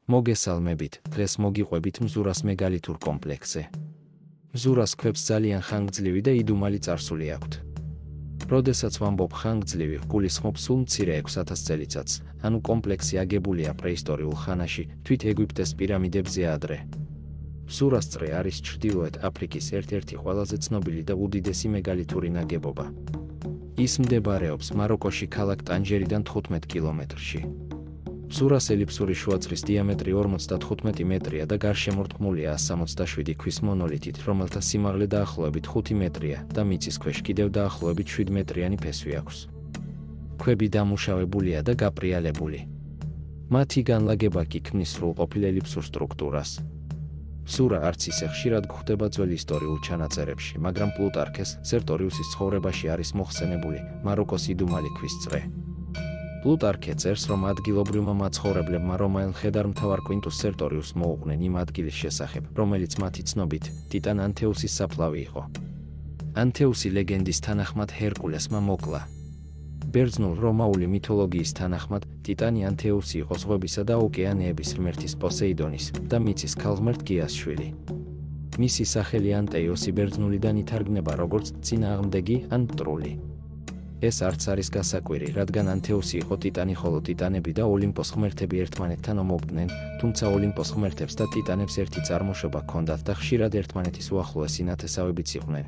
მოგესალმებით, დღეს მოგიყვებით მზურას მეგალითურ კომპლექსზე. მზურას ქვებს ძალიან ხანგრძლივი და იდუმალი წარსული აქვთ. როდესაც ვამბობ ხანგრძლივი, გულისხმობ სულ მცირე 6000 წელიწადს, ანუ კომპლექსი აგებულია პრეისტორიულ ხანაში, თვით ეგვიპტეს პირამიდებზე ადრე. მზურას წრე არის ჩრდილოეთ აფრიკის ერთ-ერთი ყველაზე ცნობილი და უდიდესი მეგალითური ნაგებობა. ის მდებარეობს მაროკოში ქალაქ ტანჯერიდან 15 კილომეტრში. მზურას ელიფსური შუაწრის დიამეტრი 55 მეტრია და გარშემორტყმულია 167 ქვის მონოლითით, რომელთა სიმაღლე დაახლოებით 5 მეტრია და მიწის ქვეშ კიდევ დაახლოებით 7 მეტრიანი ფესვი აქვს. ქვები დამუშავებულია და გაპრიალებული. მათი განლაგება კი ქმნის სრულყოფილ ელიფსურ სტრუქტურას. მზურა არც ისე ხშირად გვხვდება ძველ ისტორიულ ჩანაწერებში, მაგრამ პლუტარქეს სერტორიუსის ცხოვრებაში არის მოხსენებული მაროკოს იდუმალი ქვის წრე. პლუტარქე წერს, რომ ადგილობრივმა მაცხოვრებლებმა რომაელ მხედართმთავარ კვინტუს სერტორიუსს მოუყვნენ იმ ადგილის შესახებ, რომელიც მათი ცნობით ტიტან ანთეუსის საფლავი იყო. ანთეუსი ლეგენდის თანახმად ჰერკულესმა მოკლა. ბერძნულ-რომაული მითოლოგიის თანახმად ტიტანი ანთეუსი იყო ზღვებისა და ოკეანეების ღმერთის პოსეიდონის და მიწის ქალღმერთ გეას შვილი. მისი სახელი ანტეიოსი ბერძნულიდან ითარგმნება როგორც წინააღმდეგი ან მტრული. ეს არც არის გასაკვირი, რადგან ანთეუსი იყო ტიტანი, ხოლო ტიტანები და ოლიმპოს ღმერთები ერთმანეთთან ომობდნენ, თუმცა ოლიმპოს ღმერთებს და ტიტანებს ერთი წარმოშობა ჰქონდათ და ხშირად ერთმანეთის უახლოესი ნათესავებიც იყვნენ.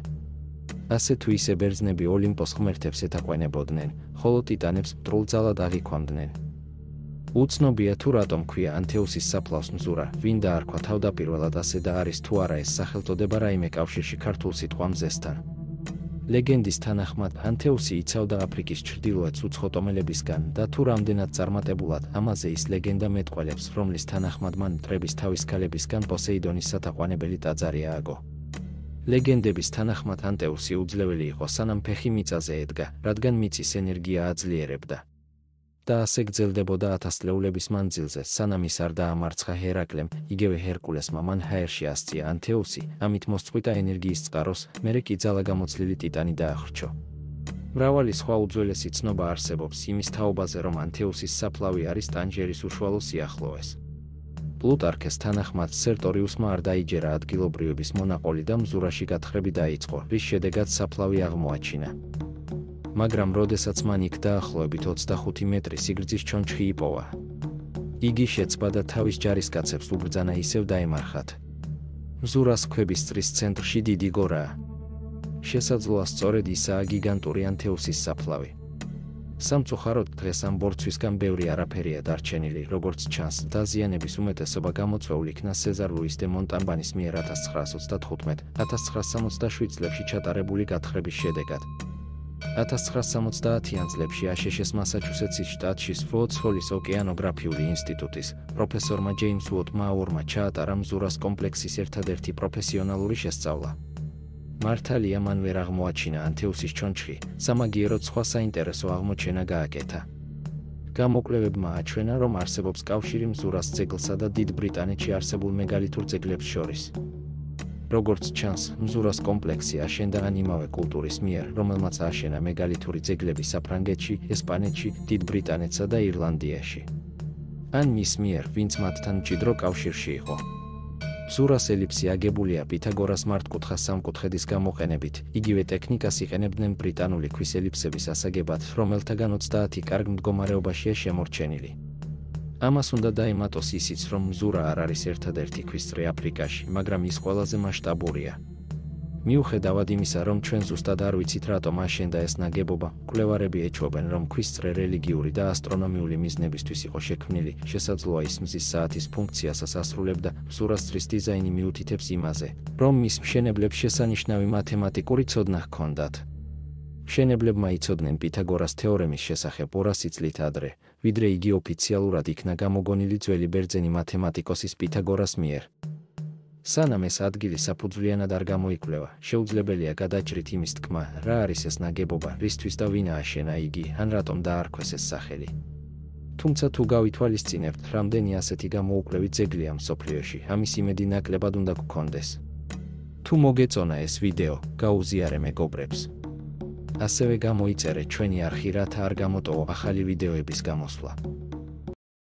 ასე თუ ისე ბერძნები ოლიმპოს ღმერთებს ეთაყვენებოდნენ, ხოლო ტიტანებს მტრულ ძალად აღიქვამდნენ. უცნობია თუ რატომ ქვია ანთეუსის საფლავს მზურა, ვინ დაარქვა თავდაპირველად ასე და არის თუ არა ეს სახელწოდება რაიმე კავშირში ქართულ სიტყვა მზესთან. ლეგენდის თანახმად ანთეუსი იცავდა აფრიკის ჩრდილოეთს უცხო ტომელებისგან და თუ რამდენად წარმატებულად, ამაზე ის ლეგენდა მეტყველებს, რომლის თანახმად მან მტრების თავისქალებისგან პოსეიდონის სათაყვანებელი ტაძარი ააგო. ლეგენდების თანახმად ანტეუსი უძლეველი იყო, სანამ ფეხი მიწაზე ედგა, რადგან მიწის ენერგია აძლიერებდა. და ასე გრძელდებოდა 1000 წლეულების მანძილზე, სანამ ის არ დაამარცხა ჰერაკლემ, იგივე ჰერკულესმა მან ჰაერში ასწია ანთეუსი, ამით მოსწყვიტა ენერგიის წყაროს, მერე კი ძალაგამოცლილი ტიტანი დაახრჩო. მრავალი სხვა უძველესი ცნობა არსებობს იმის თაობაზე, რომ ანთეუსის საფლავი არის ტანჯერის უშუალო სიახლოვეს. პლუტარქეს თანახმად სერტორიუსმა არ დაიჯერა ადგილობრივების მონაყოლი და მზურაში გათხრები დაიწყო, რის შედეგად საფლავი აღმოაჩინა. მაგრამ როდესაც მან იქ დაახლოებით 25 მეტრი სიგრძის ჩონჩხი იპოვა, იგი შეცბა და თავის ჯარისკაცებს უბრძანა ისევ დაემარხათ. მზურას ქვების წრის ცენტრში დიდი გორაა. შესაძლოა სწორედ ისაა გიგანტური ანთეუსის საფლავი. სამწუხაროდ დღეს ამ ბორცვისგან ბევრი არაფერია დარჩენილი, როგორც ჩანს, დაზიანების უმეტესობა გამოწვეულ იქნა სეზარ ლუის დე მონტალბანის მიერ 1927-1967 წლებში ჩატარებული გათხრების შედეგად. 1970-იან წლებში აშშ-ს მასაჩუსეტსის შტატში სვოოცჰოლის ოკეანოგრაფიული ინსტიტუტის პროფესორმა ჯეიმს უოტ მაურმა ჩაატარა მზურას კომპლექსის ერთადერთი პროფესიონალური შესწავლა. მართალია მან ვერ აღმოაჩინა ანთეუსის ჩონჩხი, სამაგიეროდ სხვა საინტერესო აღმოჩენა გააკეთა. გამოკვლევებმა აჩვენა, რომ არსებობს კავშირი მზურას ძეგლსა და დიდ ბრიტანეთში არსებულ მეგალითურ ძეგლებს შორის. როგორც ჩანს, მზურას კომპლექსი აშენდა ან იმავე კულტურის მიერ, რომელმაც აშენა მეგალითური ძეგლები საფრანგეთში, ესპანეთში, დიდ ბრიტანეთსა და ირლანდიაში. ან მის მიერ, ვინც მათთან მჭიდრო კავშირში იყო. მზურას ელიფსი აგებულია პითაგორას მართკუთხა სამკუთხედის გამოყენებით, იგივე ტექნიკას იყენებდნენ ბრიტანული ქვის ელიფსების ასაგებად, რომელთაგან 30 კარგ მდგომარეობაშია შემორჩენილი. ამას უნდა დაემატოს ისიც, რომ მზურა არ არის ერთადერთი ქვის წრე აფრიკაში, მაგრამ ის ყველაზე მასშტაბურია. მიუხედავად იმისა, რომ ჩვენ ზუსტად არ ვიცით რატომ აშენდა ეს ნაგებობა, მკვლევარები ეჩვობენ, რომ ქვის წრე რელიგიური და ასტრონომიული მიზნებისთვის იყო შექმნილი, შესაძლოა ის მზის საათის ფუნქციასაც ასრულებდა. მზურას წრის დიზაინი მიუთითებს იმაზე, რომ მის მშენებლებს შესანიშნავი მათემატიკური ცოდნა ჰქონდათ. მშენებლებმა იცოდნენ პითაგორას თეორემის შესახებ 200 წლით ადრე, ვიდრე იგი ოფიციალურად იქნა გამოგონილი ძველი ბერძენი მათემატიკოსის პითაგორას მიერ. სანამ ეს ადგილი საფუძვლიანად არ გამოიკვლევა, შეუძლებელია გადაჭრით იმის თქმა, რა არის ეს ნაგებობა, რისთვის და ვინ ააშენა იგი, ან რატომ დაარქვეს ეს სახელი. თუმცა თუ გავითვალისწინებთ, რამდენი ასეთი გამოუკვლევი ძეგლია მსოფლიოში, ამის იმედი ნაკლებად უნდა გქონდეს. თუ მოგეწონა ეს ვიდეო, გაუზიარე მეგობრებს. ასევე გამოიწერეთ ჩვენი არხი, რათა არ გამოტოვო ახალი ვიდეოების გამოსვლა.